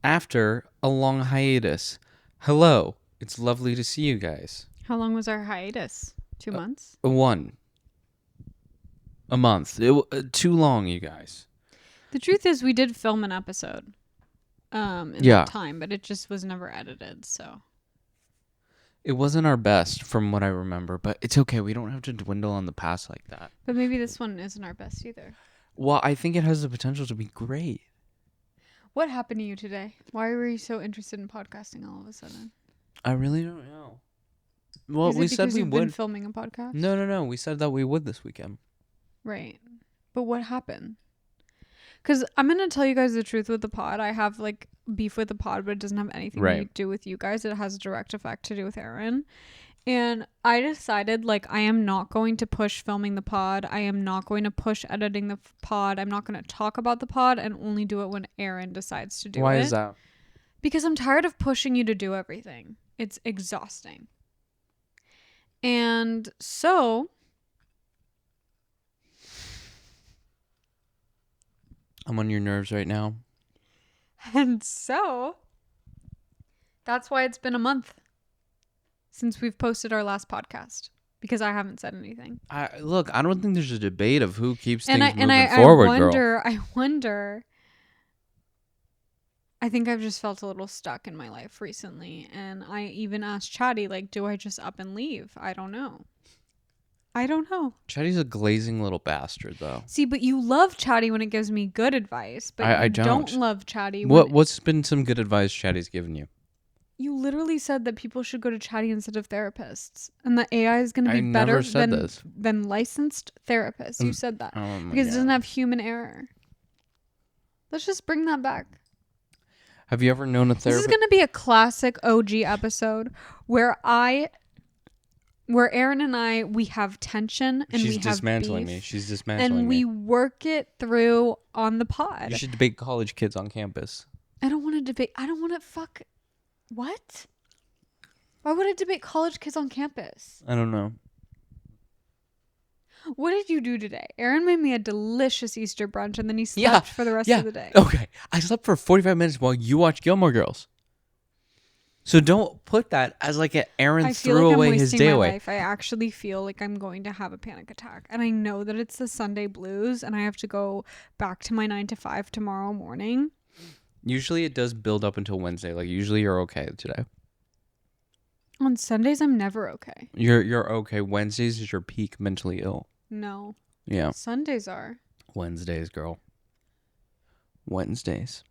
after a long hiatus. Hello, it's lovely to see you guys. How long was our hiatus? 2 months? A month. Too long, you guys. The truth is we did film an episode in Yeah. that time, but it just was never edited, so. It wasn't our best from what I remember, but it's okay. We don't have to dwindle on the past like that. But maybe this one isn't our best either. Well, I think it has the potential to be great. What happened to you today? Why were you so interested in podcasting all of a sudden? I really don't know. Well, Is it we said because we you've been would. filming a podcast? No. We said that we would this weekend. Right. But what happened? Because I'm going to tell you guys the truth with the pod. I have like beef with the pod, but it doesn't have anything to do with you guys. It has a direct effect to do with Aaron. And I decided like I am not going to push filming the pod. I am not going to push editing the pod. I'm not going to talk about the pod and only do it when Aaron decides to do it. Why is that? Because I'm tired of pushing you to do everything. It's exhausting. And so I'm on your nerves right now. That's why it's been a month since we've posted our last podcast, because I haven't said anything. Look, I don't think there's a debate of who keeps things moving forward, girl. I wonder. I think I've just felt a little stuck in my life recently, and I even asked Chatty, like, do I just up and leave? I don't know. Chatty's a glazing little bastard, though. See, but you love Chatty when it gives me good advice, but I you don't love Chatty. What's been some good advice Chatty's given you? You literally said that people should go to Chatty instead of therapists, and that AI is going to be I better never said this. than licensed therapists. You said that because God. it doesn't have human error. Let's just bring that back. Have you ever known a therapist? This is going to be a classic OG episode where Aaron and I, we have tension and we have dismantling beef, me. She's dismantling me. and we work it through on the pod. You should debate college kids on campus. I don't want to debate. I don't want to fuck. What? Why would I debate college kids on campus? I don't know. What did you do today? Aaron made me a delicious Easter brunch, and then he slept for the rest of the day. Okay. I slept for 45 minutes while you watched Gilmore Girls. So don't put that as like Aaron threw away his day away. Life. I actually feel like I'm going to have a panic attack. And I know that it's the Sunday blues, and I have to go back to my 9 to 5 tomorrow morning. Usually it does build up until Wednesday. Like usually you're okay today. On Sundays, I'm never okay. You're okay. Wednesdays is your peak mentally ill. No. Yeah. Sundays are. Wednesdays, girl. Wednesdays.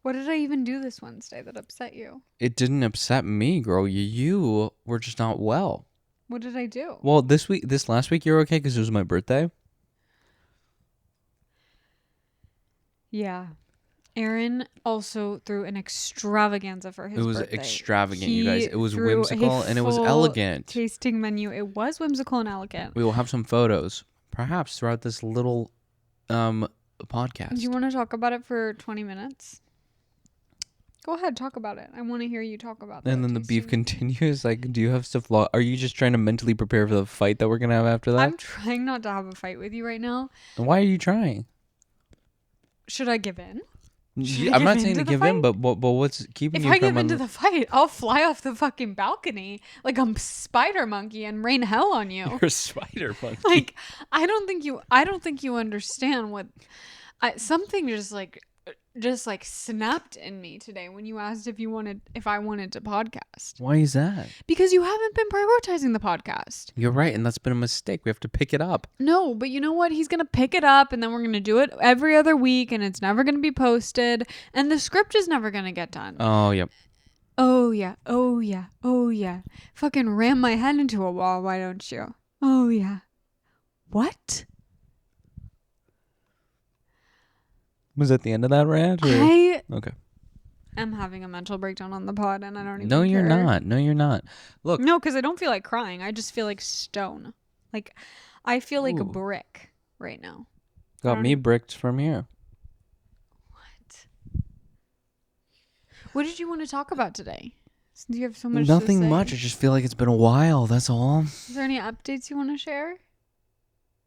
What did I even do this Wednesday that upset you? It didn't upset me, girl. You were just not well. What did I do? Well, this last week you're okay because it was my birthday. Yeah. Aaron also threw an extravaganza for his birthday. It was extravagant, you guys. It was whimsical and it was elegant. Tasting menu. It was whimsical and elegant. We will have some photos, perhaps, throughout this little podcast. Do you want to talk about it for 20 minutes? Go ahead, talk about it. I want to hear you talk about that. And then the beef continues. Like, do you have stuff? Are you just trying to mentally prepare for the fight that we're gonna have after that? I'm trying not to have a fight with you right now. And why are you trying? Should I give in? I'm not saying to give in, but what's keeping you from... If I give into the fight, I'll fly off the fucking balcony like I'm Spider Monkey and rain hell on you. You're a Spider Monkey. Like, I don't think you understand what... something just snapped in me today when you asked if I wanted to podcast. Why is that? Because you haven't been prioritizing the podcast. You're right, and that's been a mistake. We have to pick it up. No, but you know what? He's going to pick it up, and then we're going to do it every other week, and it's never going to be posted, and the script is never going to get done. Oh, yep. Oh, yeah. Oh, yeah. Oh, yeah. Fucking ram my head into a wall, why don't you? Oh, yeah. What? Was that the end of that rant? Okay. I'm having a mental breakdown on the pod, and I don't even No, you're care. not. No, you're not. Look. No, because I don't feel like crying. I just feel like stone. Like, I feel like a brick right now. Got me bricked from here. What did you want to talk about today? Since you have so much Nothing to say. much. I just feel like it's been a while. That's all. Is there any updates you want to share?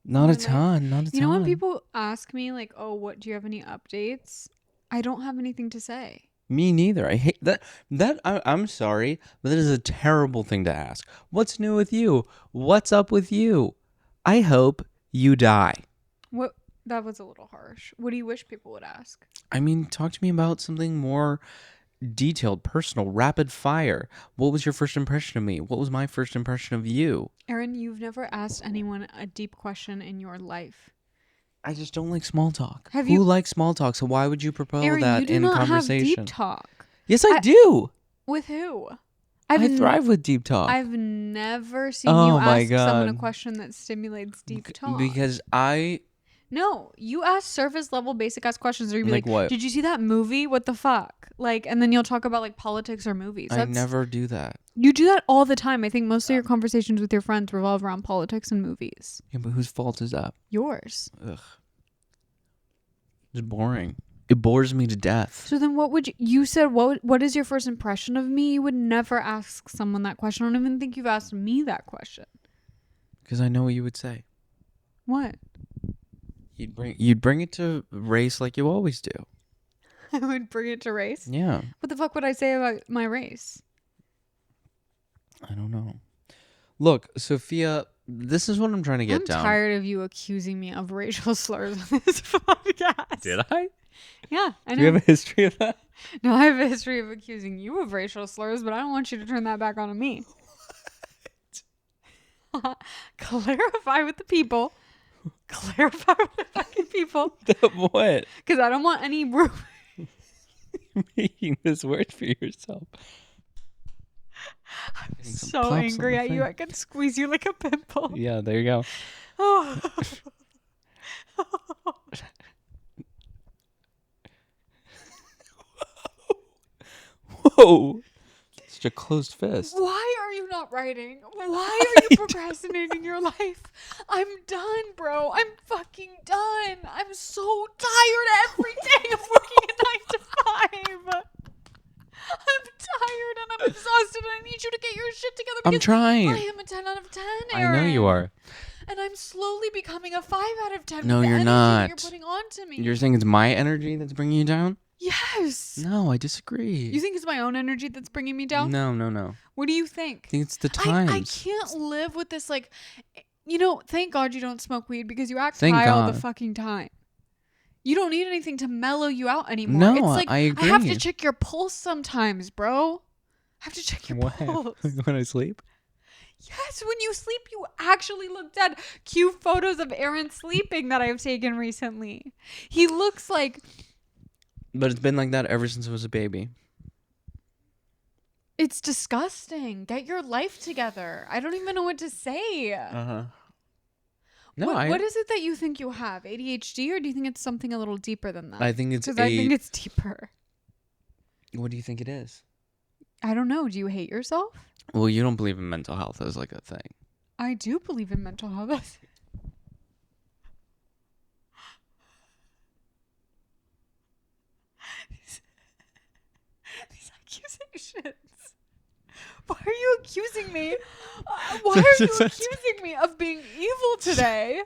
Not a ton. When people ask me, like, oh, do you have any updates? I don't have anything to say. Me neither. I hate that. I'm sorry, but that is a terrible thing to ask. What's new with you? What's up with you? I hope you die. What? That was a little harsh. What do you wish people would ask? I mean, talk to me about something more detailed, personal, rapid fire. What was your first impression of me? What was my first impression of you? Aaron, you've never asked anyone a deep question in your life. I just don't like small talk. Who likes small talk? So why would you propose Aaron, that you do in not conversation? have deep talk. Yes, I do. With who? I thrive with deep talk. I've never seen you ask someone a question that stimulates deep talk. Because No, you ask surface level basic ass questions or you'd be like, what? did you see that movie? What the fuck? Like, and then you'll talk about like politics or movies. I never do that. You do that all the time. I think most of your conversations with your friends revolve around politics and movies. Yeah, but whose fault is that? Yours. Ugh. It's boring. It bores me to death. So then what would you said, what is your first impression of me? You would never ask someone that question. I don't even think you've asked me that question. Because I know what you would say. What? You'd bring it to race like you always do. I would bring it to race? Yeah. What the fuck would I say about my race? I don't know. Look, Sophia, this is what I'm trying to get down. I'm tired of you accusing me of racial slurs on this podcast. Did I? Yeah, I know. Do you have a history of that? No, I have a history of accusing you of racial slurs, but I don't want you to turn that back on me. What? Clarify with the people. Clarify with the fucking people. What? Because I don't want any You're making this word for yourself. I'm so angry at you. I can squeeze you like a pimple. Yeah, there you go. Oh. Whoa. Such a closed fist. Why are you not writing? Why are you procrastinating your life? I'm done, bro. I'm fucking done. I'm so tired every day of working a 9 to 5. I'm tired and I'm exhausted and I need you to get your shit together. I'm trying. I am a 10 out of 10, Aaron. I know you are. And I'm slowly becoming a 5 out of 10. No, with the you're energy not. You're putting on to me. You're saying it's my energy that's bringing you down? Yes. No, I disagree. You think it's my own energy that's bringing me down? No. What do you think? I think it's the times. I can't live with this, like, thank God you don't smoke weed because you act high all the fucking time. You don't need anything to mellow you out anymore. No, it's like, I agree. I have to check your pulse sometimes, bro. I have to check your pulse. When I sleep? Yes, when you sleep, you actually look dead. Cue photos of Aaron sleeping that I've taken recently. He looks like... But it's been like that ever since I was a baby. It's disgusting. Get your life together. I don't even know what to say. Uh-huh. No, what is it that you think you have? ADHD, or do you think it's something a little deeper than that? I think it's I think it's deeper. What do you think it is? I don't know. Do you hate yourself? Well, you don't believe in mental health as like a thing. I do believe in mental health. These accusations. Why are you accusing me? Why are you accusing me of being evil today?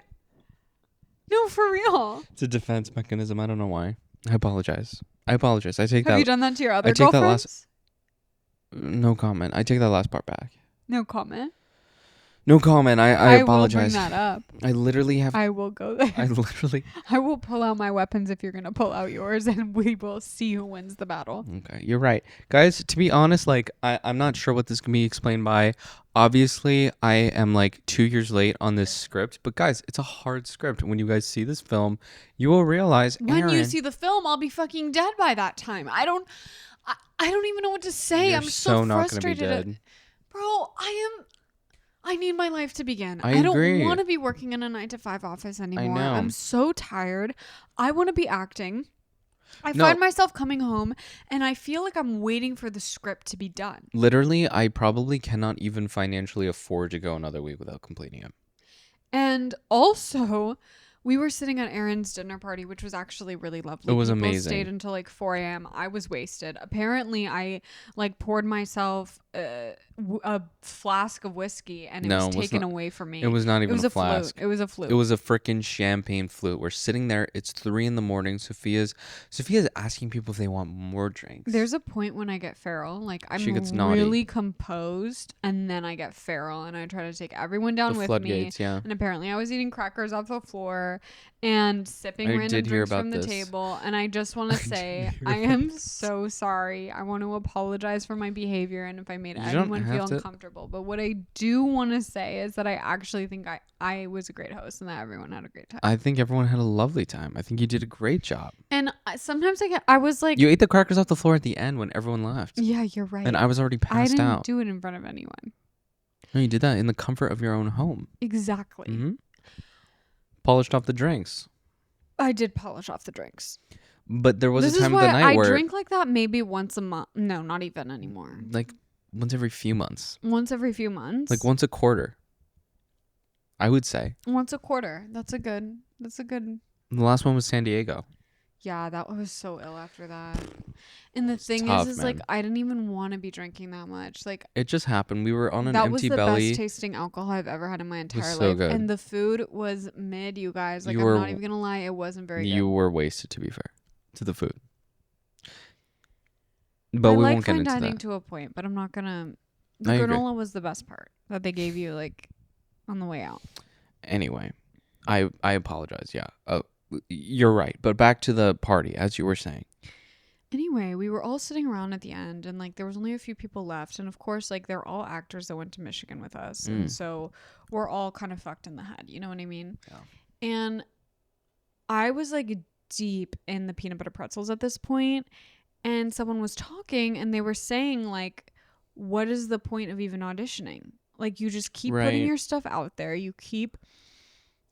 No, for real. It's a defense mechanism. I don't know why. I apologize. I take that. Have you done that to your other girlfriends? No comment. I take that last part back. No comment. No comment. I apologize. I will bring that up. I literally have. I will go there. I will pull out my weapons if you're going to pull out yours, and we will see who wins the battle. Okay, you're right. Guys, to be honest, like, I'm not sure what this can be explained by. Obviously, I am like 2 years late on this script, but guys, it's a hard script. When you guys see this film, you will realize, when you see the film, I'll be fucking dead by that time. I don't even know what to say. I'm so not frustrated. Gonna be dead. Bro, I need my life to begin. I agree. Don't want to be working in a 9 to 5 office anymore. I know. I'm so tired. I want to be acting. I find myself coming home and I feel like I'm waiting for the script to be done. Literally, I probably cannot even financially afford to go another week without completing it. And also, we were sitting at Aaron's dinner party, which was actually really lovely. It was People amazing. Stayed until like 4 a.m. I was wasted. Apparently, I like poured myself a flask of whiskey, and it No, was it was taken not. away from me. It was not even was a flask. Flute. It was a flute. It was a freaking champagne flute. We're sitting there. It's 3 a.m. Sophia's asking people if they want more drinks. There's a point when I get feral. Like, I'm She gets really naughty. composed, and then I get feral, and I try to take everyone down The with floodgates, me. yeah. And apparently, I was eating crackers off the floor and sipping I random did hear drinks about from the this. table. And I just want to say, hear I about am so sorry. I want to apologize for my behavior and if I made You don't anyone feel have to. uncomfortable. But what I do want to say is that I actually think I was a great host and that everyone had a great time. I think everyone had a lovely time. I think you did a great job. And sometimes I was like, You ate the crackers off the floor at the end when everyone left. yeah, you're right. And I was already I passed didn't out. do it in front of anyone. No, you did that in the comfort of your own home. Exactly. Mm-hmm. Polished off the drinks. I did polish off the drinks. But there was This a time is of the why night I where drink like that maybe once a month. No, not even anymore. like once every few months. Once every few months. Like once a quarter. I would say. Once a quarter. That's a good. The last one was San Diego. Yeah, that was so ill after that. And the thing tough, is man. like I didn't even want to be drinking that much. Like It just happened. We were on an that was empty the belly. best tasting alcohol I've ever had in my entire so life. good. And the food was mid, you guys. Like You I'm were- not even gonna lie, it wasn't very You good. were wasted, to be fair, to the food. But I we like won't get fine into dining that. to a point, but I'm not gonna. The I agree. granola was the best part that they gave you like on the way out. Anyway, I apologize. Yeah. You're right. But back to the party, as you were saying. Anyway, we were all sitting around at the end, and like there was only a few people left, and of course, like they're all actors that went to Michigan with us, and so we're all kind of fucked in the head. You know what I mean? Yeah. And I was like deep in the peanut butter pretzels at this point, and someone was talking, and they were saying like, "What is the point of even auditioning? Like, you just keep putting Right. your stuff out there. You keep,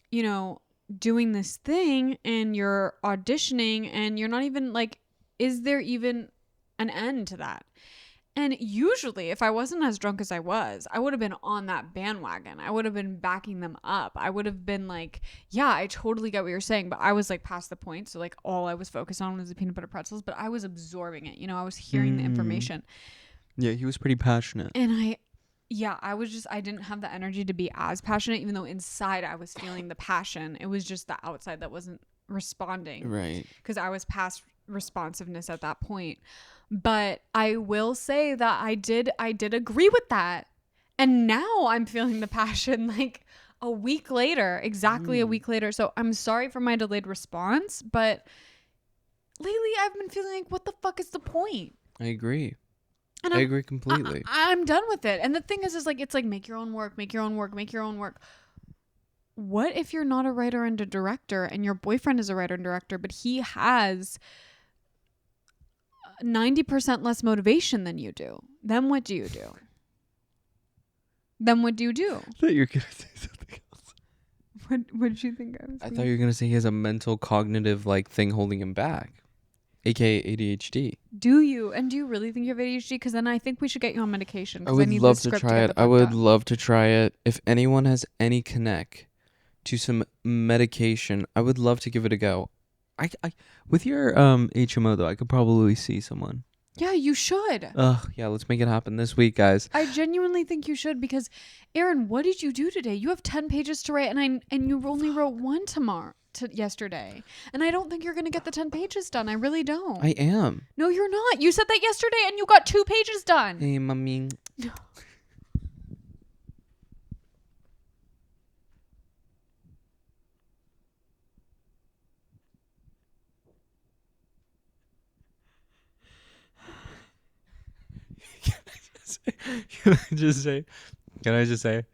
you know, doing this thing, and you're auditioning, and you're not even like." Is there even an end to that? And usually, if I wasn't as drunk as I was, I would have been on that bandwagon. I would have been backing them up. I would have been like, yeah, I totally get what you're saying. But I was like past the point. So like all I was focused on was the peanut butter pretzels, but I was absorbing it. You know, I was hearing the information. Yeah, he was pretty passionate. And I didn't have the energy to be as passionate, even though inside I was feeling the passion. It was just the outside that wasn't responding. Right. Because I was past responsiveness at that point. But I will say that I did agree with that. And now I'm feeling the passion like a week later, exactly a week later. So I'm sorry for my delayed response, but lately I've been feeling like, what the fuck is the point? I agree. And I agree completely. I'm done with it. And the thing is like, it's like, make your own work. What if you're not a writer and a director and your boyfriend is a writer and director, but he has 90% less motivation than you do? Then what do you do? I thought you were going to say something else. What did you think I was I thought you were going to say he has a mental cognitive like thing holding him back. AKA ADHD. Do you? And do you really think you have ADHD? Because then I think we should get you on medication. I 'cause would need love this to script try get it. the I fuck would done. love to try it. If anyone has any connect to some medication, I would love to give it a go. I with your HMO though, I could probably see someone. Yeah, you should. Yeah, let's make it happen this week, guys. I genuinely think you should because, Aaron, what did you do today? You have 10 pages to write, and you only wrote one yesterday, and I don't think you're gonna get the 10 pages done. I really don't. I am. No, you're not. You said that yesterday, and you got 2 pages done. Hey, mommy. Can I just say,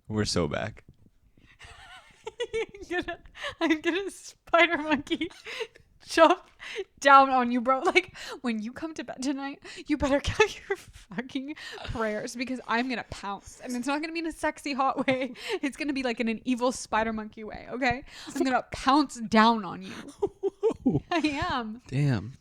we're so back. I'm gonna spider monkey jump down on you, bro. Like, when you come to bed tonight, you better count your fucking prayers because I'm gonna pounce. And it's not gonna be in a sexy, hot way. It's gonna be like in an evil spider monkey way, okay? I'm gonna pounce down on you. I am. Damn.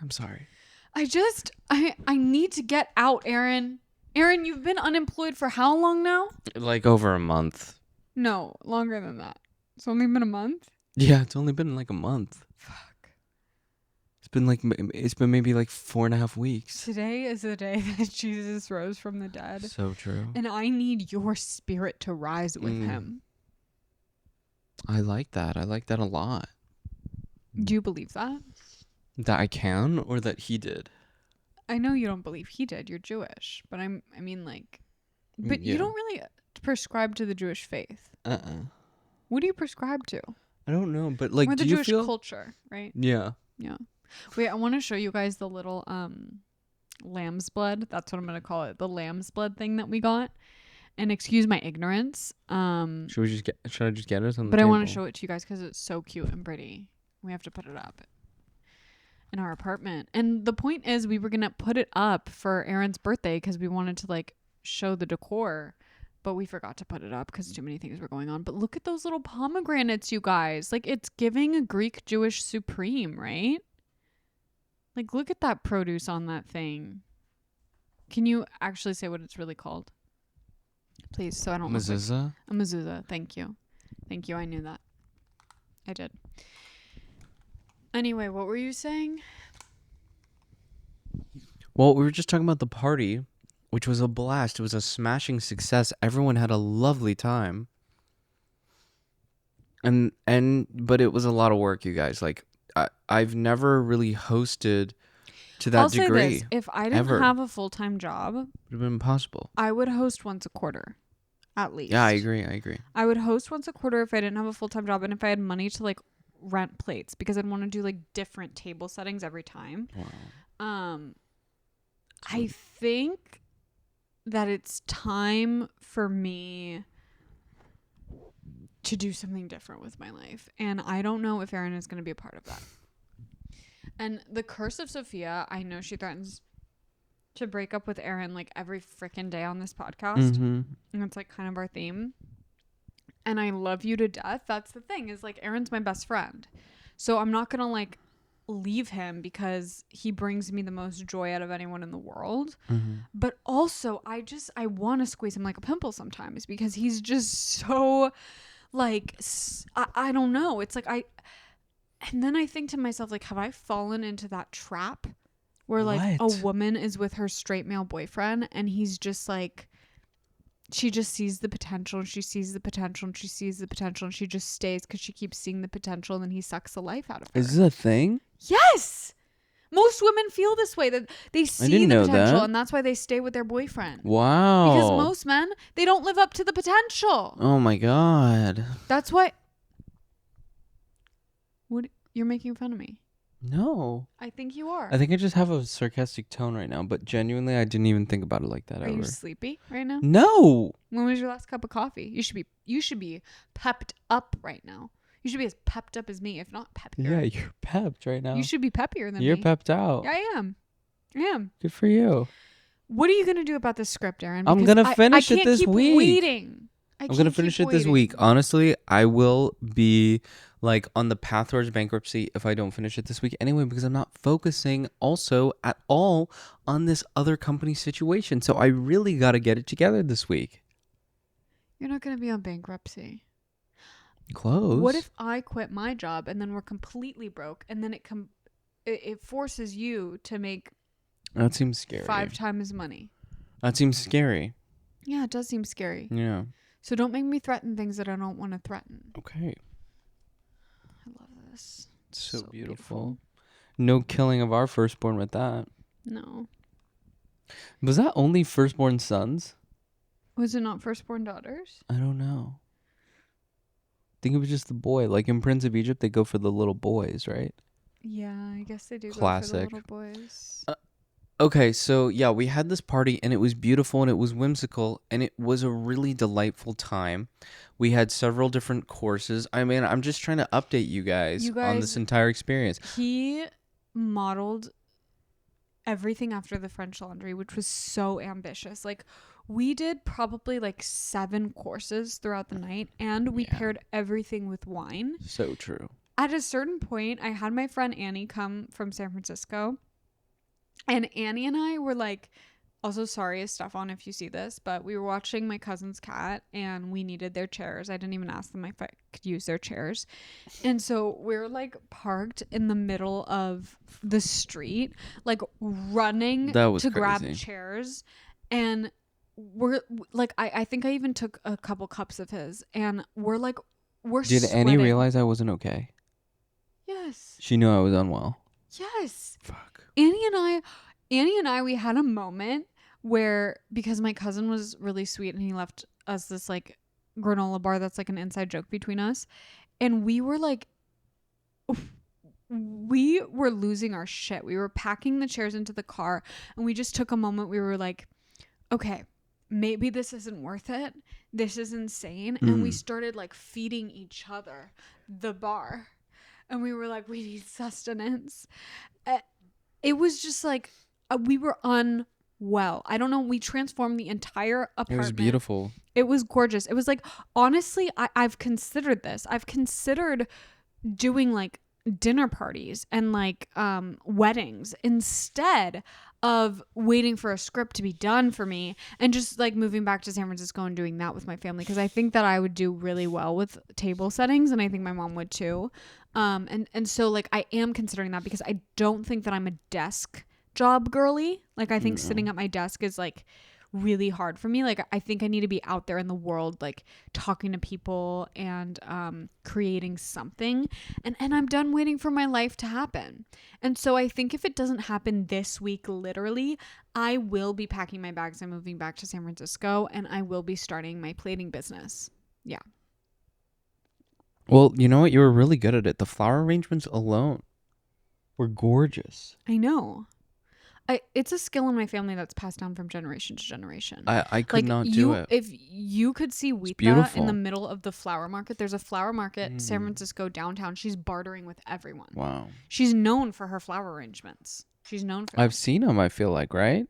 I'm sorry. I need to get out, Aaron. Aaron, you've been unemployed for how long now? Like over a month. No, longer than that. It's only been a month? Yeah, it's only been like a month. Fuck. It's it's been maybe like 4.5 weeks. Today is the day that Jesus rose from the dead. So true. And I need your spirit to rise with him. I like that. I like that a lot. Do you believe that? That I can, or that he did? I know you don't believe he did. You're Jewish. But I mean, like... But you don't really prescribe to the Jewish faith. What do you prescribe to? I don't know, but like, or the do Jewish you feel... culture, right? Yeah. Yeah. Wait, I want to show you guys the little lamb's blood. That's what I'm going to call it. The lamb's blood thing that we got. And excuse my ignorance. Should I just get it on the table? But I want to show it to you guys because it's so cute and pretty. We have to put it up in our apartment. And the point is we were going to put it up for Aaron's birthday because we wanted to like show the decor. But we forgot to put it up because too many things were going on. But look at those little pomegranates, you guys. Like, it's giving a Greek Jewish supreme, right? Like, look at that produce on that thing. Can you actually say what it's really called? Please, so I don't... Mezuzah? A mezuzah. Thank you. Thank you. I knew that. I did. Anyway, what were you saying? Well, we were just talking about the party, which was a blast. It was a smashing success. Everyone had a lovely time. But it was a lot of work, you guys. Like, I've never really hosted to that degree. Say this. If I didn't have a full-time job, it would have been impossible. I would host once a quarter, at least. Yeah, I agree. I would host once a quarter if I didn't have a full-time job and if I had money to like rent plates because I'd want to do like different table settings every time. Wow. I think that it's time for me to do something different with my life. And I don't know if Aaron is going to be a part of that. And the curse of Sophia, I know she threatens to break up with Aaron like every freaking day on this podcast. Mm-hmm. And it's like kind of our theme. And I love you to death. That's the thing is like Aaron's my best friend. So I'm not going to like leave him because he brings me the most joy out of anyone in the world. Mm-hmm. But also I want to squeeze him like a pimple sometimes because he's just so like, I don't know. It's like and then I think to myself, like, have I fallen into that trap where like a woman is with her straight male boyfriend and he's just like, she just sees the potential and she sees the potential and she sees the potential and she just stays because she keeps seeing the potential and then he sucks the life out of her. Is this a thing? Yes. Most women feel this way, that they see the potential and that's why they stay with their boyfriend. Wow. Because most men, they don't live up to the potential. Oh my God. That's why. What? You're making fun of me. No. I think you are. I think I just have a sarcastic tone right now, but genuinely I didn't even think about it like that. Are you sleepy right now? No. When was your last cup of coffee? You should be pepped up right now. You should be as pepped up as me, if not peppier. Yeah, you're pepped right now. You should be peppier than me. You're pepped out. Yeah, I am. Good for you. What are you going to do about this script, Aaron? Because I'm going to finish it this week. Waiting. I'm going to finish it this week. Honestly, I will be like on the path towards bankruptcy if I don't finish it this week anyway, because I'm not focusing also at all on this other company situation. So I really got to get it together this week. You're not going to be on bankruptcy. Close. What if I quit my job and then we're completely broke and then it forces you to make that seems scary. 5 times money? That seems scary. Yeah, it does seem scary. Yeah. So don't make me threaten things that I don't want to threaten. Okay. I love this. It's so beautiful. No killing of our firstborn with that. No. Was that only firstborn sons? Was it not firstborn daughters? I don't know. I think it was just the boy. Like in Prince of Egypt, they go for the little boys, right? Yeah, I guess they do. Classic. Go for the little boys. Okay, so yeah, we had this party and it was beautiful and it was whimsical and it was a really delightful time. We had several different courses. I mean, I'm just trying to update you guys on this entire experience. He modeled everything after the French Laundry, which was so ambitious. Like, we did probably like 7 courses throughout the night and we paired everything with wine. So true. At a certain point, I had my friend Annie come from San Francisco. And Annie and I were like Also, sorry, Stefan, if you see this, but we were watching my cousin's cat and we needed their chairs. I didn't even ask them if I could use their chairs. And so we're like parked in the middle of the street, like running That was to grab crazy. chairs. And we're like, I think I even took a couple cups of his, and we're Did Annie sweating. realize I wasn't okay? Yes. She knew I was unwell. Yes. Fuck. Annie and I, we had a moment where, because my cousin was really sweet and he left us this like granola bar that's like an inside joke between us, and we were like, we were losing our shit. We were packing the chairs into the car, and we just took a moment. We were like, okay, maybe this isn't worth it. This is insane. And we started like feeding each other the bar, and we were like, we need sustenance. It was just like, we were unwell. I don't know. We transformed the entire apartment. It was beautiful. It was gorgeous. It was like, honestly, I've considered this. I've considered doing like dinner parties and like weddings instead of waiting for a script to be done for me, and just like moving back to San Francisco and doing that with my family, because I think that I would do really well with table settings, and I think my mom would too. And so like I am considering that, because I don't think that I'm a desk job girly. Like I think sitting at my desk is like really hard for me. Like I think I need to be out there in the world, like talking to people and creating something. And I'm done waiting for my life to happen. And so I think if it doesn't happen this week, literally, I will be packing my bags and moving back to San Francisco, and I will be starting my plating business. Yeah. Well, you know what? You were really good at it. The flower arrangements alone were gorgeous. I know. It's a skill in my family that's passed down from generation to generation. I could not do it. If you could see Wita beautiful. in the middle of the flower market, there's a flower market, San Francisco downtown. She's bartering with everyone. Wow. She's known for her flower arrangements. She's known for I've them. seen them, I feel like, right?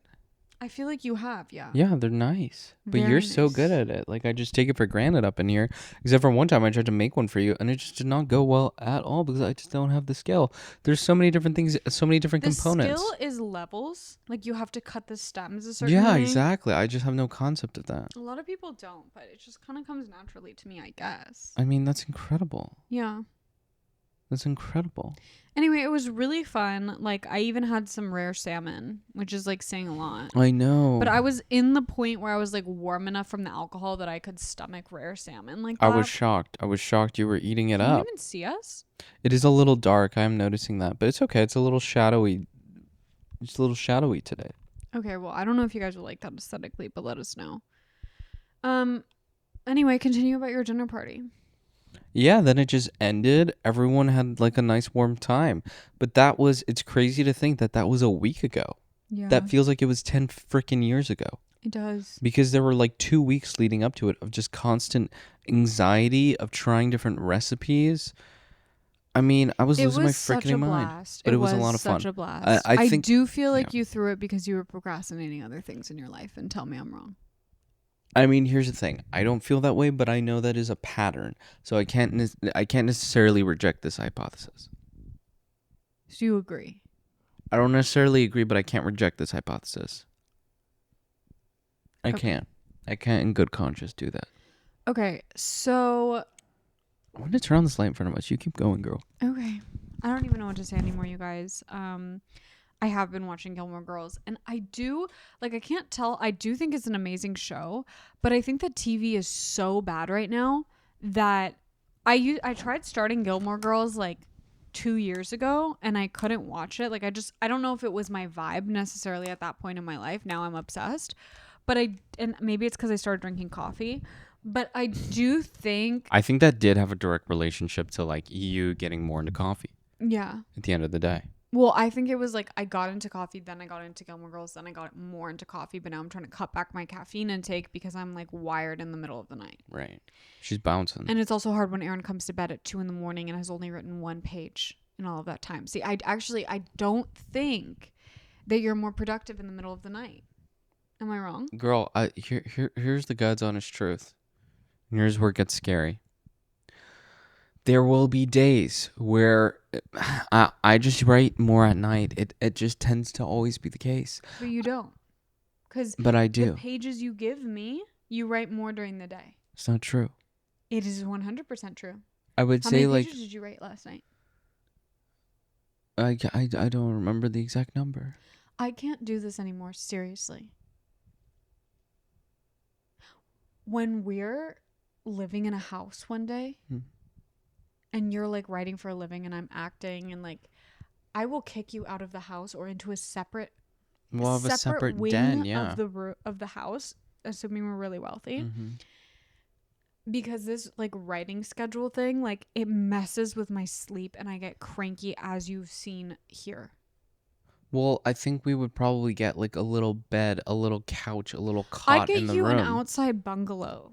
I feel like you have, yeah. Yeah, they're nice. But Very you're so nice. good at it. Like, I just take it for granted up in here. Except for one time I tried to make one for you, and it just did not go well at all because I just don't have the skill. There's so many different things, so many different components. The skill is levels. Like, you have to cut the stems a certain Yeah, way. exactly. I just have no concept of that. A lot of people don't, but it just kind of comes naturally to me, I guess. I mean, that's incredible. Yeah. That's incredible. Anyway, it was really fun. Like, I even had some rare salmon, which is like saying a lot. I know. But I was in the point where I was like warm enough from the alcohol that I could stomach rare salmon like that. I was shocked. I was shocked you were eating it Can up. you even see us? It is a little dark. I'm noticing that. But it's okay. It's a little shadowy. It's a little shadowy today. Okay, well, I don't know if you guys will like that aesthetically, but let us know. Anyway, continue about your dinner party. Yeah, then it just ended. Everyone had like a nice warm time. But it's crazy to think that that was a week ago. Yeah. That feels like it was 10 freaking years ago. It does. Because there were like 2 weeks leading up to it of just constant anxiety of trying different recipes. I mean, I was losing my freaking mind. But it was a lot of fun. Such a blast. I think, do feel like you threw it because you were procrastinating other things in your life, and tell me I'm wrong. I mean, here's the thing. I don't feel that way, but I know that is a pattern. So I can't necessarily reject this hypothesis. So you agree? I don't necessarily agree, but I can't reject this hypothesis. I can't in good conscience do that. Okay, so I want to turn on this light in front of us. You keep going, girl. okay. I don't even know what to say anymore, you guys. I have been watching Gilmore Girls, and I do, like, I can't tell. I do think it's an amazing show, but I think that TV is so bad right now that I tried starting Gilmore Girls like 2 years ago, and I couldn't watch it. Like, I don't know if it was my vibe necessarily at that point in my life. Now I'm obsessed, but and maybe it's because I started drinking coffee. But I do think I think that did have a direct relationship to like you getting more into coffee. Yeah. At the end of the day. Well, I think it was like I got into coffee, then I got into Gilmore Girls, then I got more into coffee, but now I'm trying to cut back my caffeine intake because I'm like wired in the middle of the night. Right. She's bouncing. And it's also hard when Aaron comes to bed at 2 a.m. and has only written 1 page in all of that time. See, I don't think that you're more productive in the middle of the night. Am I wrong? Girl, here's the God's honest truth. And here's where it gets scary. There will be days where I just write more at night. It just tends to always be the case. But you don't. Because But I the do. pages you give me, you write more during the day. It's not true. It is 100% true. I would How say many like pages did you write last night? I don't remember the exact number. I can't do this anymore, seriously. When we're living in a house one day and you're like writing for a living and I'm acting and like I will kick you out of the house or into a separate separate wing den, yeah. of the house, assuming we're really wealthy. Mm-hmm. Because this like writing schedule thing, like it messes with my sleep and I get cranky, as you've seen here. Well, I think we would probably get like a little bed, a little couch, a little I cot get in the you room. an outside bungalow.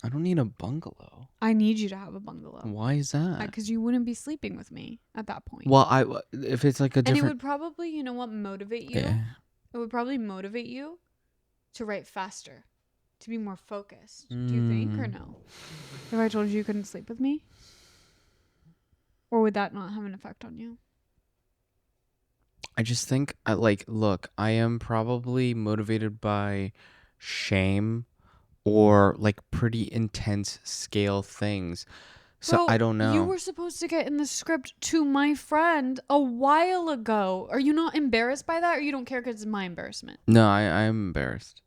I don't need a bungalow. I need you to have a bungalow. Why is that? Because you wouldn't be sleeping with me at that point. Well, if it's like a different, and it would probably, you know what, motivate you. Yeah. It would probably motivate you to write faster, to be more focused. Do you think or no? If I told you couldn't sleep with me, or would that not have an effect on you? I just think look, I am probably motivated by shame or like pretty intense scale things. So Bro, I don't know. You were supposed to get in the script to my friend a while ago. Are you not embarrassed by that, or you don't care because it's my embarrassment? No, I'm embarrassed.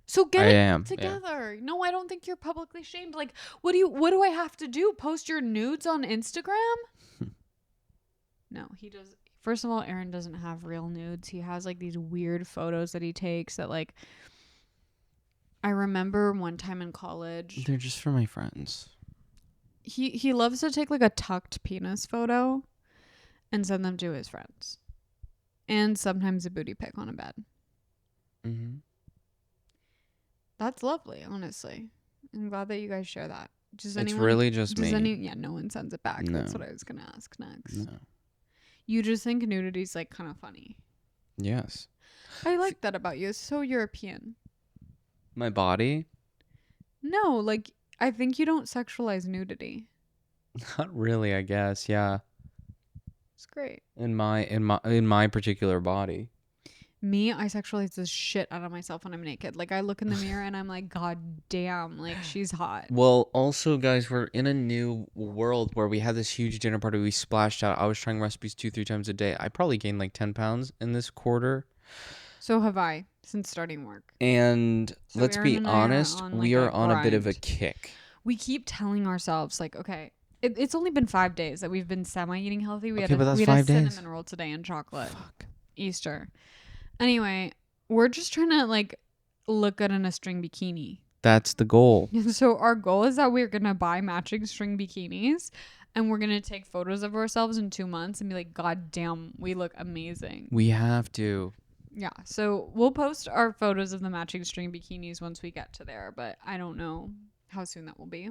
So get I it am, together. Yeah. No, I don't think you're publicly shamed. Like, what do I have to do? Post your nudes on Instagram? No, he does. First of all, Aaron doesn't have real nudes. He has like these weird photos that he takes that like I remember one time in college. They're just for my friends. He loves to take like a tucked penis photo and send them to his friends. And sometimes a booty pic on a bed. Mm-hmm. That's lovely, honestly. I'm glad that you guys share that. It's really just me. Yeah, no one sends it back. No. That's what I was gonna ask next. No. You just think nudity's like kind of funny. Yes. I like that about you. It's so European. My body? No, like I think you don't sexualize nudity. Not really, I guess. Yeah. It's great. In my particular body. Me, I sexualize the shit out of myself when I'm naked. Like I look in the mirror and I'm like, God damn, like she's hot. Well, also, guys, we're in a new world where we had this huge dinner party. We splashed out. I was trying recipes 2-3 times a day. I probably gained like 10 pounds in this quarter. So have I since starting work. And so let's Aaron be honest, we are on a bit of a grind. kick. We keep telling ourselves like, okay, it's only been 5 days that we've been semi-eating healthy. We Okay, but that's we 5 had a days. cinnamon roll today and chocolate. Fuck. Easter. Anyway, we're just trying to like look good in a string bikini. That's the goal. So our goal is that we're going to buy matching string bikinis and we're going to take photos of ourselves in 2 months and be like, God damn, we look amazing. We have to. Yeah. So we'll post our photos of the matching string bikinis once we get to there, but I don't know how soon that will be.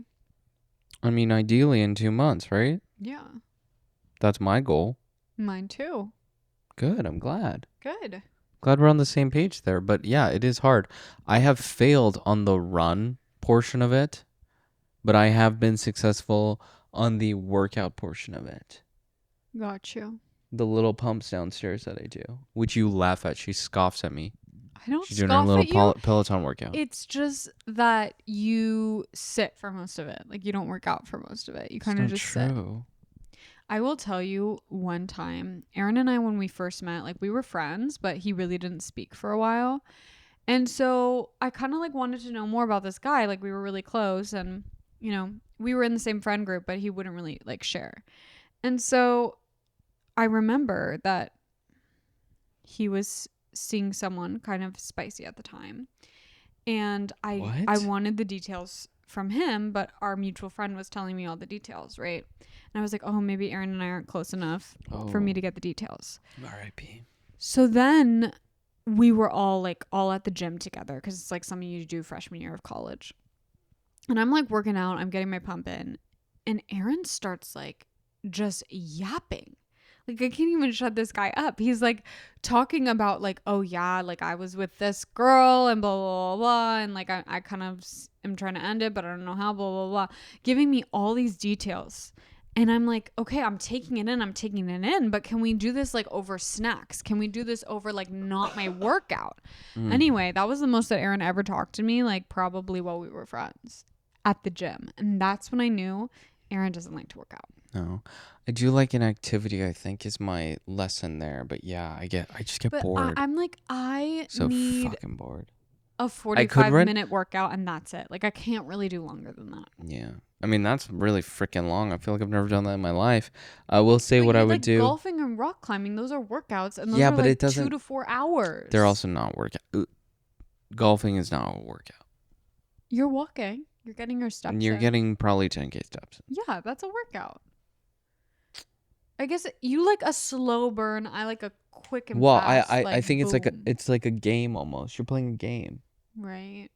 I mean, ideally in 2 months, right? Yeah. That's my goal. Mine too. Good. I'm glad. Good. Glad we're on the same page there. But yeah, it is hard. I have failed on the run portion of it, but I have been successful on the workout portion of it. Got you. The little pumps downstairs that I do, which you laugh at. She scoffs at me. I don't She's scoff doing her little at you. Peloton workout. It's just that you sit for most of it. Like you don't work out for most of it. You kind of just sit. I will tell you one time, Aaron and I, when we first met, like we were friends, but he really didn't speak for a while. And so I kind of like wanted to know more about this guy. Like we were really close and, you know, we were in the same friend group, but he wouldn't really like share. And so I remember that he was seeing someone kind of spicy at the time. And I wanted the details from him, but our mutual friend was telling me all the details, right? And I was like, oh, maybe Aaron and I aren't close enough for me to get the details. R.I.P. So then we were all at the gym together because it's like something you do freshman year of college. And I'm like working out, I'm getting my pump in, and Aaron starts like just yapping. Like I can't even shut this guy up. He's like talking about like, oh yeah, like I was with this girl and blah, blah, blah, blah. And like I kind of am trying to end it, but I don't know how, blah, blah, blah. Giving me all these details. And I'm like, okay, I'm taking it in, but can we do this like over snacks? Can we do this over like not my workout? Anyway, that was the most that Aaron ever talked to me, like probably while we were friends at the gym. And that's when I knew Aaron doesn't like to work out. No, I do like an activity, I think is my lesson there. But yeah, I just get bored. I'm like, I So need fucking bored. a 45-minute workout and that's it. Like I can't really do longer than that. Yeah. I mean, that's really freaking long. I feel like I've never done that in my life. I will say what I would do. Golfing and rock climbing, those are workouts, and those are like 2 to 4 hours. They're also not workout. Golfing is not a workout. You're walking. You're getting your steps in. You're getting probably 10K steps in. Yeah, that's a workout. I guess you like a slow burn. I like a quick and fast. I think it's like a game almost. You're playing a game. Right.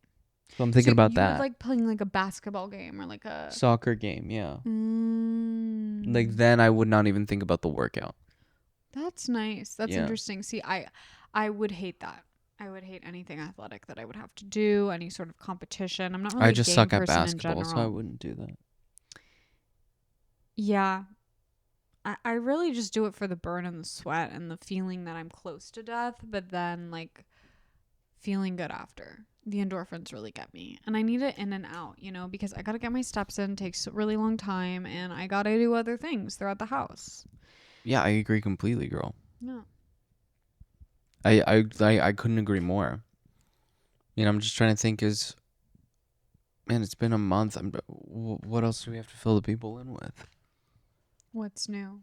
So I'm thinking about that. Like playing like a basketball game or like a soccer game, yeah. Like then I would not even think about the workout. That's nice. That's interesting. See, I would hate that. I would hate anything athletic that I would have to do, any sort of competition. I'm not really I just suck at basketball, so I wouldn't do that. Yeah. I really just do it for the burn and the sweat and the feeling that I'm close to death, but then like feeling good after. The endorphins really get me, and I need it in and out, you know, because I gotta get my steps in. It takes a really long time, and I gotta do other things throughout the house. Yeah, I agree completely, girl. Yeah. I couldn't agree more. You know, I'm just trying to think. Man, it's been a month. What else do we have to fill the people in with? What's new?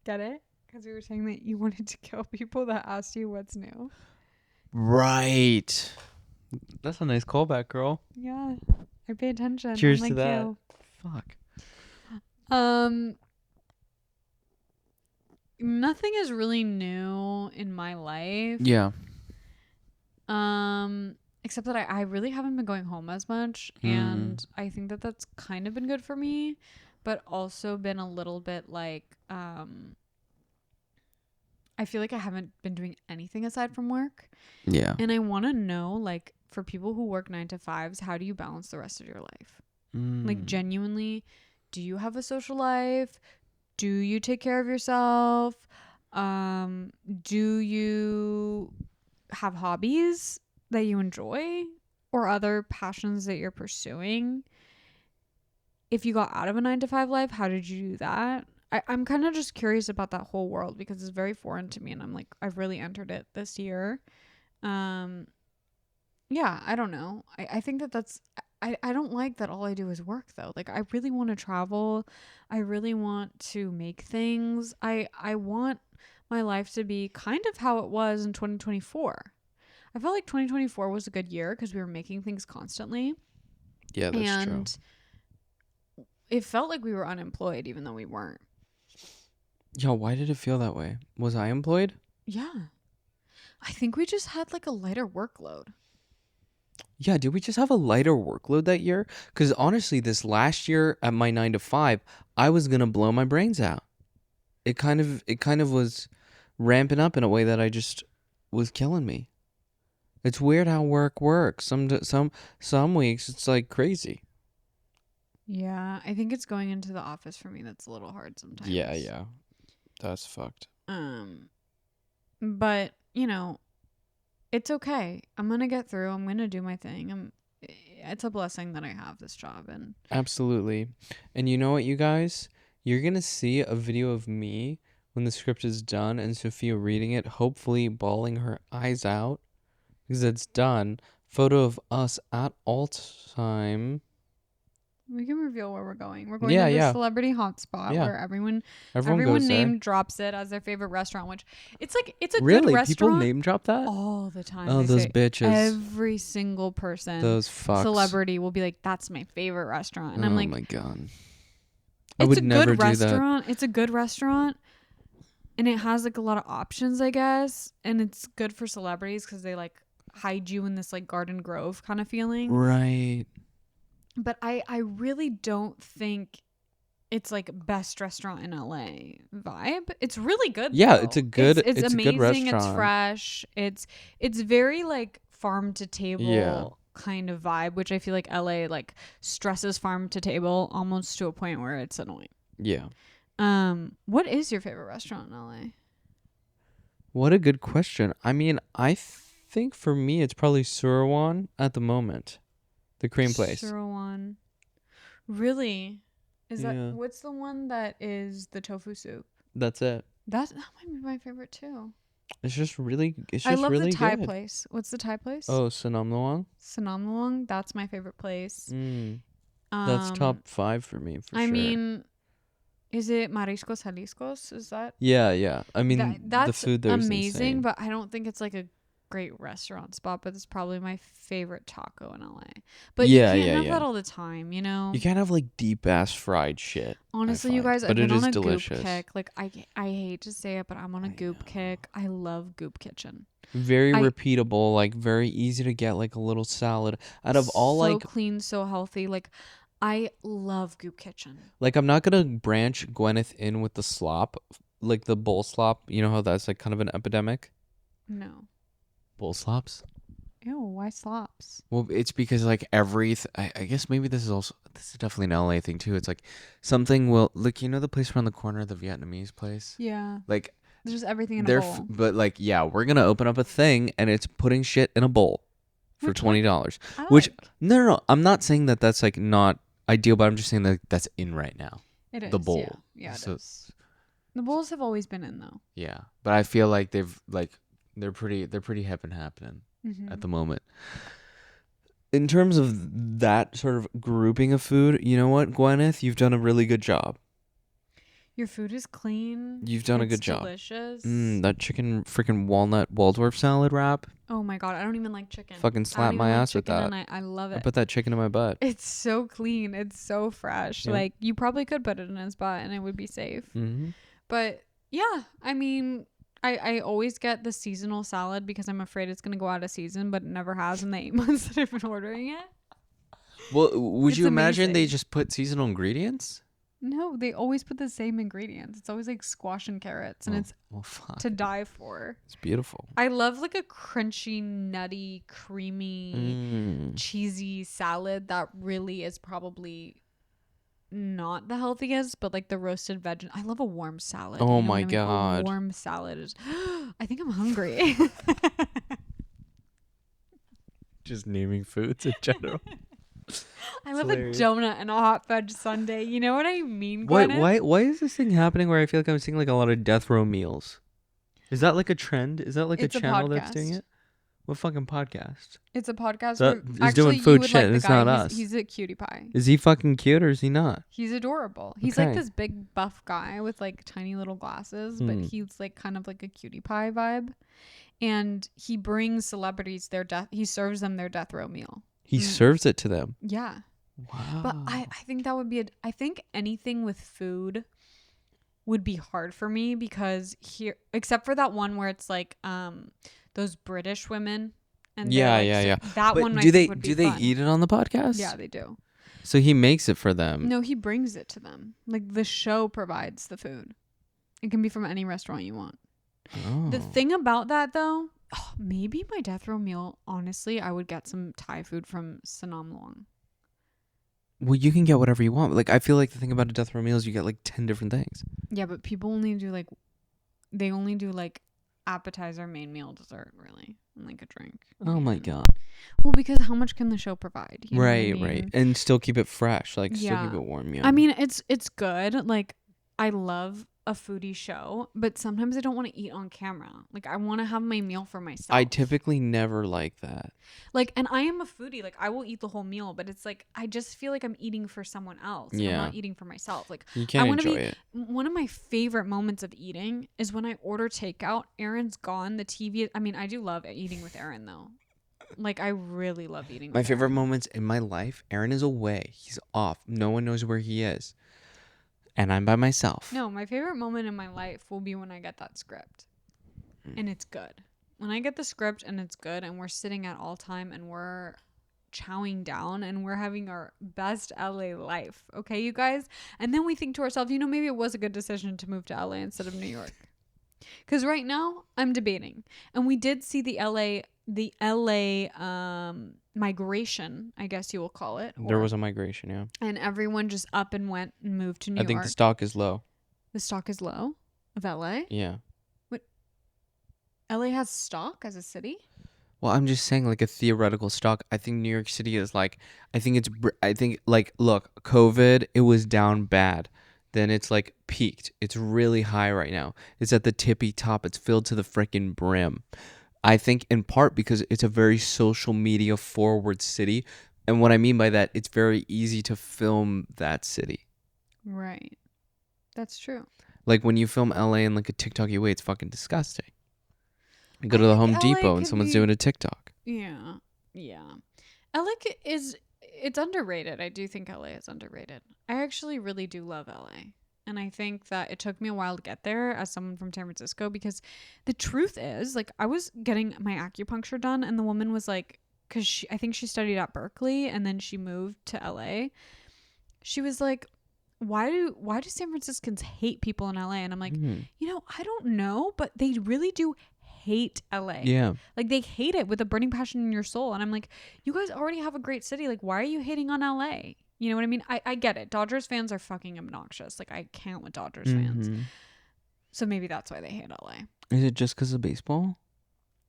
Get it? Because we were saying that you wanted to kill people that asked you what's new. Right. That's a nice callback, girl. Yeah. I pay attention. Cheers to that. You. Fuck. Nothing is really new in my life. Yeah. Except that I really haven't been going home as much, and I think that that's kind of been good for me, but also been a little bit like I feel like I haven't been doing anything aside from work. Yeah. And I want to know, like, for people who work 9 to 5s, how do you balance the rest of your life? Like, genuinely, do you have a social life? Do you take care of yourself? Do you have hobbies that you enjoy or other passions that you're pursuing? If you got out of a 9 to 5 life, how did you do that? I'm kind of just curious about that whole world because it's very foreign to me, and I'm like, I've really entered it this year. Yeah, I don't know. I think that's I don't like that all I do is work though. Like I really want to travel. I really want to make things. I want my life to be kind of how it was in 2024. I felt like 2024 was a good year because we were making things constantly. Yeah, that's true. And it felt like we were unemployed even though we weren't. Yo, why did it feel that way? Was I employed? Yeah. I think we just had like a lighter workload. Yeah, did we just have a lighter workload that year? Because honestly, this last year at my 9 to 5, I was going to blow my brains out. It kind of was ramping up in a way that I just was killing me. It's weird how work works. Some weeks it's like crazy. Yeah, I think it's going into the office for me that's a little hard sometimes. Yeah. That's fucked. But, you know, it's okay. I'm going to get through. I'm going to do my thing. It's a blessing that I have this job. And absolutely. And you know what, you guys? You're going to see a video of me when the script is done and Sophia reading it, hopefully bawling her eyes out because it's done. Photo of us at all time. We can reveal where we're going. We're going to the celebrity hotspot where everyone name drops it as their favorite restaurant, which it's a good restaurant. People name drop that all the time. Oh, those bitches! Every single person, those fucks, celebrity will be like, "That's my favorite restaurant," and I'm like, "Oh my god." It's a good restaurant. It's a good restaurant, and it has like a lot of options, I guess, and it's good for celebrities because they like hide you in this like Garden Grove kind of feeling, right? But I really don't think it's like best restaurant in LA vibe. It's really good. Yeah, though. It's amazing. A good restaurant. It's fresh. It's very like farm to table. Yeah. kind of vibe, which I feel like LA like stresses farm to table almost to a point where it's annoying. Yeah. What is your favorite restaurant in LA? What a good question. I mean, I think for me it's probably Surwan at the moment. The cream place. Surwan. Really? Is Yeah. that what's the one that is the tofu soup? That's it. That might be my favorite too. It's just really I love really the Thai good. place. What's the Thai place? Oh, Sanam Luang? Sanam Luang. That's my favorite place. That's top 5 for me, for I sure. mean, is it Mariscos Jaliscos? Is that? Yeah. I mean, that's the food there is amazing, insane. but I don't think it's like a great restaurant spot. But it's probably my favorite taco in LA. But you can't have that all the time, you know. You can't have like deep ass fried shit. Honestly, you guys, I've but been it on is a delicious. Goop kick. Like I hate to say it, but I'm on a Goop kick. I love Goop Kitchen. Very repeatable, like very easy to get, like a little salad. Out of all, so like clean, so healthy. Like I love Goop Kitchen. Like I'm not gonna branch Gwyneth in with the slop, like the bowl slop. You know how that's like kind of an epidemic. No. Bowl slops. Ew, why slops? Well, it's because like I guess maybe this is definitely an LA thing too. It's like something will like, you know, the place around the corner, the Vietnamese place. Yeah. Like there's just everything in a bowl. But like, yeah, we're gonna open up a thing and it's putting shit in a bowl for $20. Which no, I'm not saying that that's like not ideal, but I'm just saying that that's in right now. It is the bowl. Yeah, it is. The bowls have always been in though. Yeah, but I feel like they're pretty hip and happening at the moment. In terms of that sort of grouping of food, you know what, Gwyneth, you've done a really good job. Your food is clean. You've done a good job. Delicious. That chicken freaking walnut Waldorf salad wrap. Oh my god, I don't even like chicken. Fucking slap my ass with that. And I love it. I put that chicken in my butt. It's so clean. It's so fresh. Yeah. Like you probably could put it in his butt and it would be safe. But yeah, I mean, I always get the seasonal salad because I'm afraid it's gonna go out of season, but it never has in the 8 months that I've been ordering it. Well, would you imagine amazing. they just put seasonal ingredients? No, they always put the same ingredients. It's always like squash and carrots, and it's to die for. It's beautiful. I love like a crunchy, nutty, creamy, cheesy salad that really is probably not the healthiest, but like the roasted veg. I love a warm salad. Oh my god, a warm salad is. I think I'm hungry. Just naming foods in general. I love hilarious. A donut and a hot fudge sundae. You know what I mean? Why is this thing happening where I feel like I'm seeing like a lot of death row meals? Is that like a trend? Is that like it's a channel podcast. That's doing it? What fucking podcast? It's a podcast. That is doing food shit. Like it's not us. He's a cutie pie. Is he fucking cute or is he not? He's adorable. He's like this big buff guy with like tiny little glasses, but he's like kind of like a cutie pie vibe. And he brings celebrities he serves them their death row meal. He serves it to them. Yeah. Wow. But I think that would be I think anything with food would be hard for me because here, except for that one where it's like those British women. And yeah. That but one do they fun. eat it on the podcast? Yeah, they do. So he makes it for them. No, he brings it to them. Like the show provides the food. It can be from any restaurant you want. Oh. The thing about that though, maybe my death row meal, honestly, I would get some Thai food from Sanam Luang. Well, you can get whatever you want. Like I feel like the thing about a death row meal is you get like 10 different things. Yeah, but people only do like appetizer, main meal, dessert, really, and like a drink. Oh my god. Well, because how much can the show provide? You know what I mean? Right, and still keep it fresh, like still keep it warm. Yeah. I mean, it's good. Like, I love a foodie show, but sometimes I don't want to eat on camera. Like, I want to have my meal for myself. I typically never like that. Like, and I am a foodie. Like, I will eat the whole meal, but it's like I just feel like I'm eating for someone else. Yeah. I'm not eating for myself. Like, you can't enjoy it. One of my favorite moments of eating is when I order takeout. Aaron's gone. The TV. I mean, I do love eating with Aaron though. Like, I really love eating with My favorite Aaron. moments in my life, Aaron is away. He's off. No one knows where he is. And I'm by myself. No, my favorite moment in my life will be when I get that script. And it's good. When I get the script and it's good and we're sitting at all time and we're chowing down and we're having our best LA life. Okay, you guys? And then we think to ourselves, you know, maybe it was a good decision to move to LA instead of New York. Because right now, I'm debating. And we did see the LA the LA migration, I guess you will call it. There was a migration, yeah. And everyone just up and went and moved to New York. I think the stock is low. The stock is low of LA? Yeah. What? LA has stock as a city? Well, I'm just saying, like, a theoretical stock. I think New York City is like, I think, like, look, COVID, it was down bad. Then it's like peaked. It's really high right now. It's at the tippy top. It's filled to the freaking brim. I think in part because it's a very social media forward city. And what I mean by that, it's very easy to film that city. Right. That's true. Like when you film LA in like a TikTok-y way, it's fucking disgusting. You go to the Home Depot and someone's doing a TikTok. Yeah. Yeah. LA it's underrated. I do think LA is underrated. I actually really do love LA. And I think that it took me a while to get there as someone from San Francisco, because the truth is, like, I was getting my acupuncture done and the woman was like, because I think she studied at Berkeley and then she moved to LA. She was like, why do San Franciscans hate people in LA? And I'm like, I don't know, but they really do hate LA. Yeah. Like, they hate it with a burning passion in your soul. And I'm like, you guys already have a great city. Like, why are you hating on LA? You know what I mean? I get it. Dodgers fans are fucking obnoxious. Like, I can't with Dodgers fans. So maybe that's why they hate LA. Is it just because of baseball?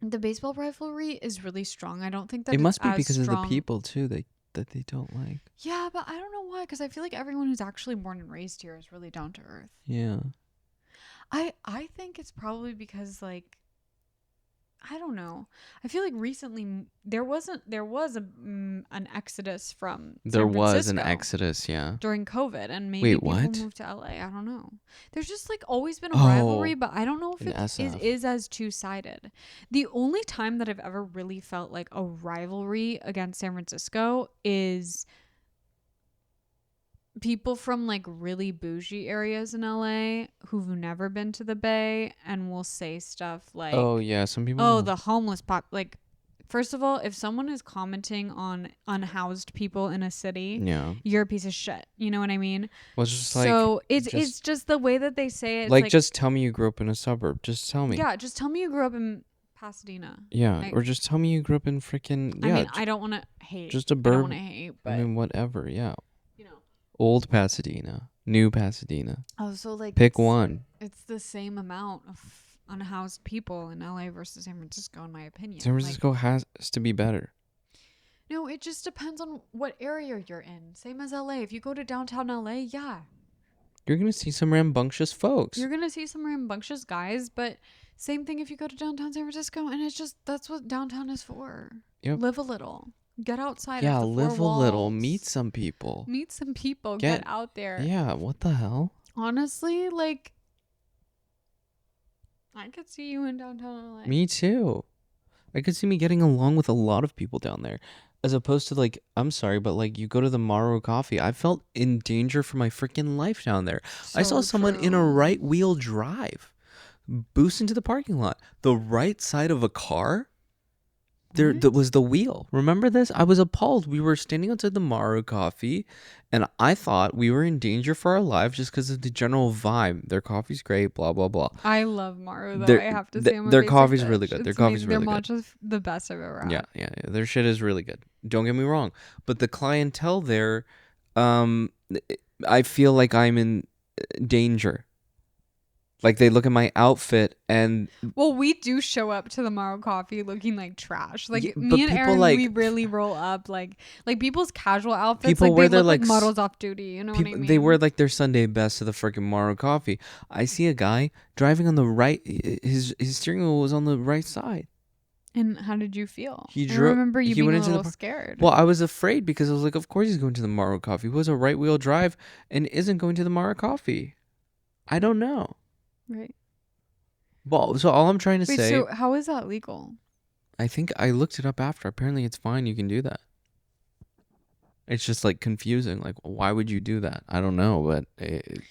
The baseball rivalry is really strong. I don't think that it must be because strong. of the people too that they don't like. Yeah, but I don't know why, because I feel like everyone who's actually born and raised here is really down to earth. Yeah. I think it's probably because, like, I don't know. I feel like recently there was an exodus from San There was Francisco an exodus, yeah. during COVID, and maybe people moved to LA. I don't know. There's just like always been a rivalry, but I don't know if it is as two-sided. The only time that I've ever really felt like a rivalry against San Francisco is people from like really bougie areas in LA who've never been to the Bay and will say stuff like, oh yeah, some people, oh, the homeless like, first of all, if someone is commenting on unhoused people in a city, yeah, you're a piece of shit. You know what I mean? Well, it's just so it's just the way that they say it. Like, just tell me you grew up in a suburb. Just tell me. Yeah, just tell me you grew up in Pasadena. Yeah, like, or just tell me you grew up in freaking. Yeah, I mean, I don't want to hate. Just a burb. I don't want to hate, but I mean, whatever. Yeah. You know. Old Pasadena, new Pasadena. Oh, so like pick one. It's the same amount of unhoused people in LA versus San Francisco, in my opinion. San Francisco has to be better. No, it just depends on what area you're in. Same as LA. If you go to downtown LA, yeah, you're gonna see some rambunctious folks. You're gonna see some rambunctious guys, but same thing if you go to downtown San Francisco, and it's just that's what downtown is for. Yep. Live a little. Get outside. Yeah, of the live four a little. walls. Meet some people. Get out there. Yeah, what the hell? Honestly, like, I could see you in downtown LA. Me too. I could see me getting along with a lot of people down there. As opposed to, like, I'm sorry, but like you go to the Morrow Coffee, I felt in danger for my freaking life down there. So I saw someone in a right wheel drive boost into the parking lot. The right side of a car, that was the wheel. Remember this? I was appalled. We were standing outside the Morrow Coffee, and I thought we were in danger for our lives just because of the general vibe. Their coffee's great, blah, blah, blah. I love Morrow, though. I have to say, their coffee's really good. Their coffee's really good. Their matcha's the best I've ever had. Yeah. Their shit is really good. Don't get me wrong. But the clientele there, I feel like I'm in danger. Like, they look at my outfit and... Well, we do show up to the Morrow Coffee looking like trash. Like, yeah, me and Aaron, like, we really roll up. Like people's casual outfits, people like, wear they look like models off duty. You know what I mean? They wear, like, their Sunday best to the freaking Morrow Coffee. I see a guy driving on the right... His steering wheel was on the right side. And how did you feel? I remember you being a little scared. Well, I was afraid because I was like, of course he's going to the Morrow Coffee. Who has a right wheel drive and isn't going to the Morrow Coffee? I don't know. Right. Well, so all I'm trying to say... so how is that legal? I think I looked it up after. Apparently it's fine. You can do that. It's just, like, confusing. Like, why would you do that? I don't know, but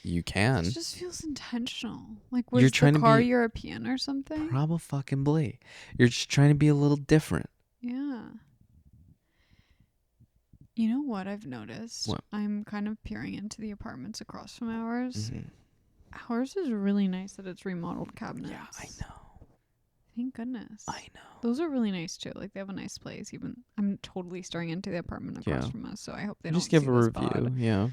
you can. It just feels intentional. Like, was the car European or something? Probably. You're just trying to be a little different. Yeah. You know what I've noticed? What? I'm kind of peering into the apartments across from ours. Mm-hmm. Ours is really nice that it's remodeled cabinets. Yeah, I know. Thank goodness. I know. Those are really nice too. Like they have a nice place. Even I'm totally staring into the apartment across from us, so I hope they just don't give see a this review. pod. Yeah.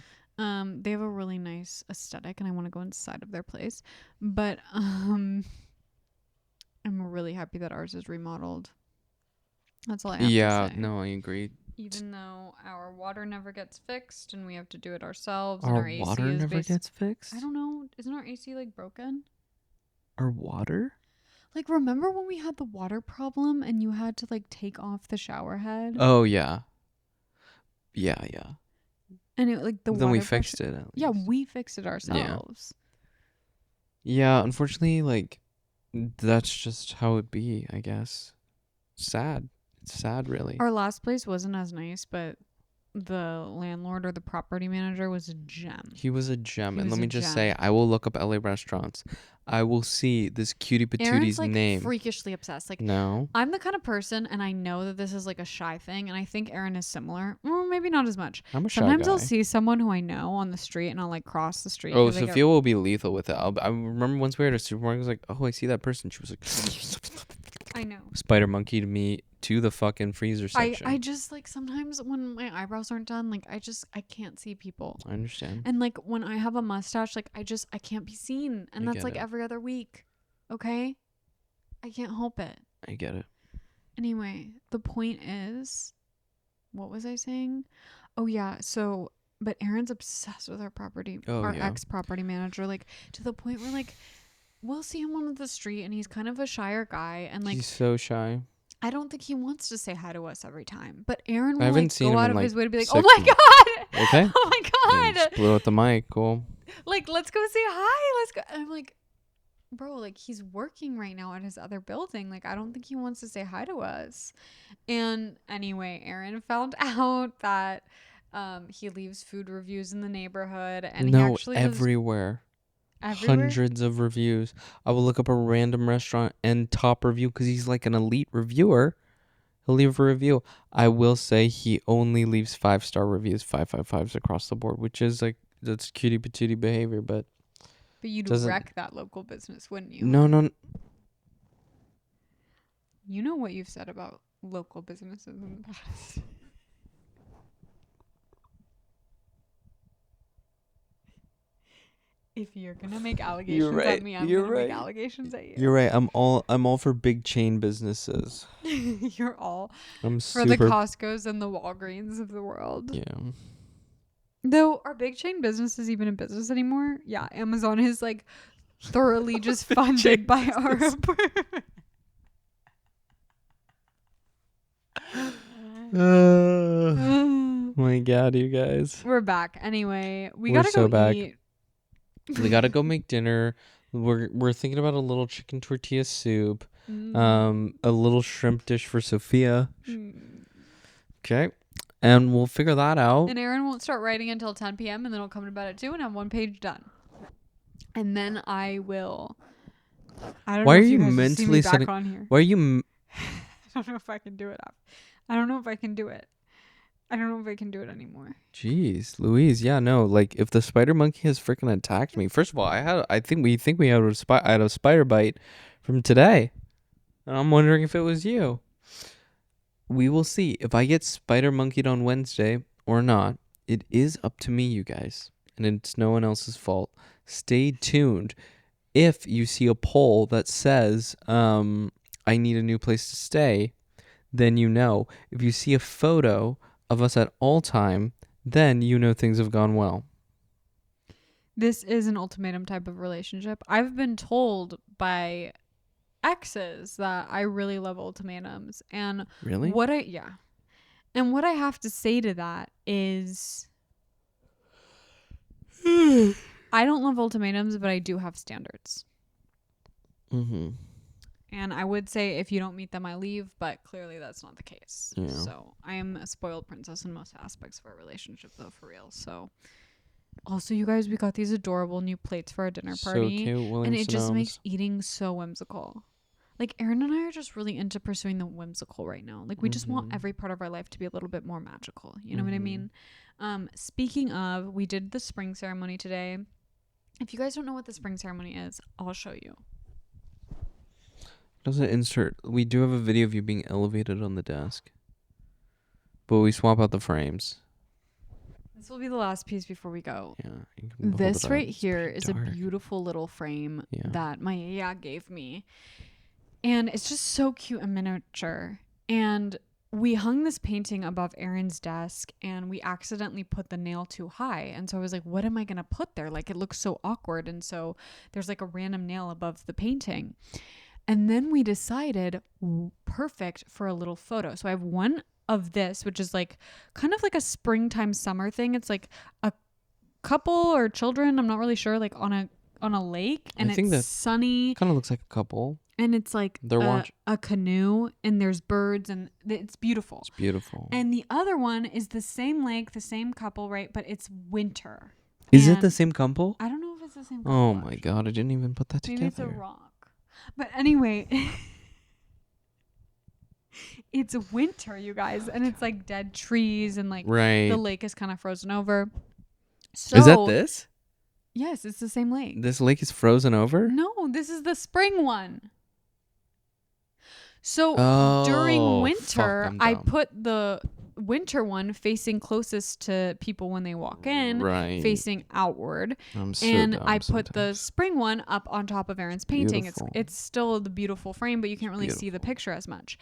They have a really nice aesthetic, and I want to go inside of their place. But I'm really happy that ours is remodeled. That's all I have to say. Yeah. No, I agree. Even though our water never gets fixed and we have to do it ourselves, Our and our AC water is never gets fixed. I don't know. Isn't our AC like broken? Our water? Like, remember when we had the water problem and you had to like take off the shower head? Oh yeah. Yeah. And it like the then water we fixed pressure. it. At least. Yeah, we fixed it ourselves. Yeah. Unfortunately, like that's just how it be. I guess. Sad. It's sad, really. Our last place wasn't as nice, but the landlord or the property manager was a gem. He was a gem. He And was let a me just gem. say, I will look up LA restaurants. I will see this cutie patoonie's Aaron's like name. freakishly obsessed. Like, No. I'm the kind of person, and I know that this is like a shy thing, and I think Aaron is similar. Well, maybe not as much. I'm a shy Sometimes guy. I'll see someone who I know on the street, and I'll like cross the street. Oh, 'cause I Sophia will be lethal with it. I remember once we were at a supermarket. I was like, "Oh, I see that person." She was like, I know. "Spider monkey to me to the fucking freezer section." I just like sometimes when my eyebrows aren't done, like I can't see people. I understand. And like when I have a mustache, like I can't be seen, and I that's get like it. every other week. Okay, I can't help it. I get it. Anyway, the point is, what was I saying? Oh yeah, so but Aaron's obsessed with our property, our ex property manager, like to the point where like we'll see him on the street and he's kind of a shyer guy, and like He's so shy. I don't think he wants to say hi to us every time. But Aaron will haven't like seen go him out in, of like, his way to be like, 6 "Oh my god, Okay. oh my Yeah, god, just blew out the mic. Cool. like let's go say hi, let's go." And I'm like, bro, like he's working right now at his other building. Like I don't think he wants to say hi to us. And anyway, Aaron found out that he leaves food reviews in the neighborhood, and he actually lives everywhere. everywhere. Hundreds of reviews. I will look up a random restaurant and top review because he's like an elite reviewer. He'll leave a review. I will say he only leaves 5-star reviews, 5.55s across the board, which is like that's cutie patootie behavior, but But you'd doesn't- wreck that local business, wouldn't you? no. You know what you've said about local businesses in the past. If you're gonna make allegations right, at me, I'm you're gonna make right. allegations at you. You're right. I'm all for big chain businesses. You're all I'm for the Costco's and the Walgreens of the world. Yeah. Though, are big chain businesses even in business anymore? Yeah, Amazon is like thoroughly just funded by our My God, you guys. We're back. Anyway, we We're gotta so go back. eat. We gotta go make dinner. We're thinking about a little chicken tortilla soup, a little shrimp dish for Sophia. Okay, and we'll figure that out. And Aaron won't start writing until 10 p.m. and then he'll come to bed at 2 and have one page done. And then I will. I don't Why know are if you guys will see me mentally back setting? on here. Why are you? I don't know if I can do it. I don't know if I can do it. I don't know if I can do it anymore. Jeez, Louise. Yeah, no. Like, if the spider monkey has freaking attacked me, first of all, I think we had a spider bite from today, and I'm wondering if it was you. We will see if I get spider monkeyed on Wednesday or not. It is up to me, you guys, and it's no one else's fault. Stay tuned. If you see a poll that says, I need a new place to stay, then you know. If you see a photo of us at all time, then you know things have gone well. This is an ultimatum type of relationship. I've been told by exes that I really love ultimatums. And Really? And what I have to say to that is I don't love ultimatums, but I do have standards. Mm-hmm. And I would say if you don't meet them, I leave, but clearly that's not the case. Yeah. So I am a spoiled princess in most aspects of our relationship, though, for real. So also, you guys, we got these adorable new plates for our dinner party. So cute, and it just makes eating so whimsical. Like, Aaron and I are just really into pursuing the whimsical right now. Like, we just want every part of our life to be a little bit more magical. You know what I mean? Speaking of, we did the spring ceremony today. If you guys don't know what the spring ceremony is, I'll show you. Doesn't insert. We do have a video of you being elevated on the desk, but we swap out the frames. This will be the last piece before we go. Yeah. You can hold This it up. right It's here pretty is dark. a beautiful little frame Yeah. that my yaya gave me. And it's just so cute and miniature. And we hung this painting above Aaron's desk and we accidentally put the nail too high. And so I was like, what am I going to put there? Like, it looks so awkward. And so there's like a random nail above the painting. And then we decided, perfect for a little photo. So I have one of this, which is like kind of like a springtime summer thing. It's like a couple or children, I'm not really sure, like on a lake, and it's sunny. Kind of looks like a couple. And it's like a canoe, and there's birds, and it's beautiful. It's beautiful. And the other one is the same lake, the same couple, right? But it's winter. Is it the same couple? I don't know if it's the same couple. Oh my god, I didn't even put that together. Maybe it's a rock. But anyway, it's winter, you guys, and it's like dead trees, and like the lake is kind of frozen over. So, is that this? Yes, it's the same lake. This lake is frozen over? No, this is the spring one. So during winter, I put the winter one facing closest to people when they walk in, facing outward. I put the spring one up on top of Aaron's painting. It's still the beautiful frame, but you can't really see the picture as much.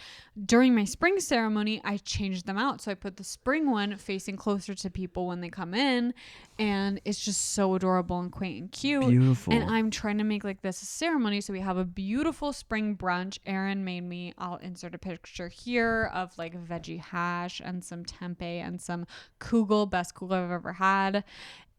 During my spring ceremony, I changed them out. So I put the spring one facing closer to people when they come in, and it's just so adorable and quaint and cute. Beautiful. And I'm trying to make like this a ceremony. So we have a beautiful spring brunch. Aaron made me, I'll insert a picture here of like veggie hash and some tempeh and some kugel, best kugel I've ever had.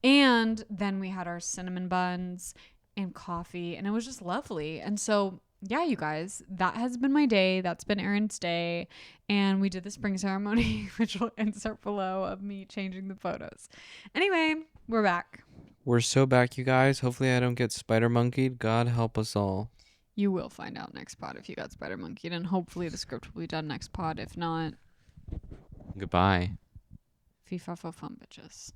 And then we had our cinnamon buns and coffee, and it was just lovely. And so, yeah, you guys, that has been my day. That's been Aaron's day. And we did the spring ceremony, which will insert below, of me changing the photos. Anyway, we're back. We're so back, you guys. Hopefully I don't get spider monkeyed. God help us all. You will find out next pod if you got spider monkeyed, and hopefully the script will be done next pod. If not, goodbye. FIFA for fun, bitches.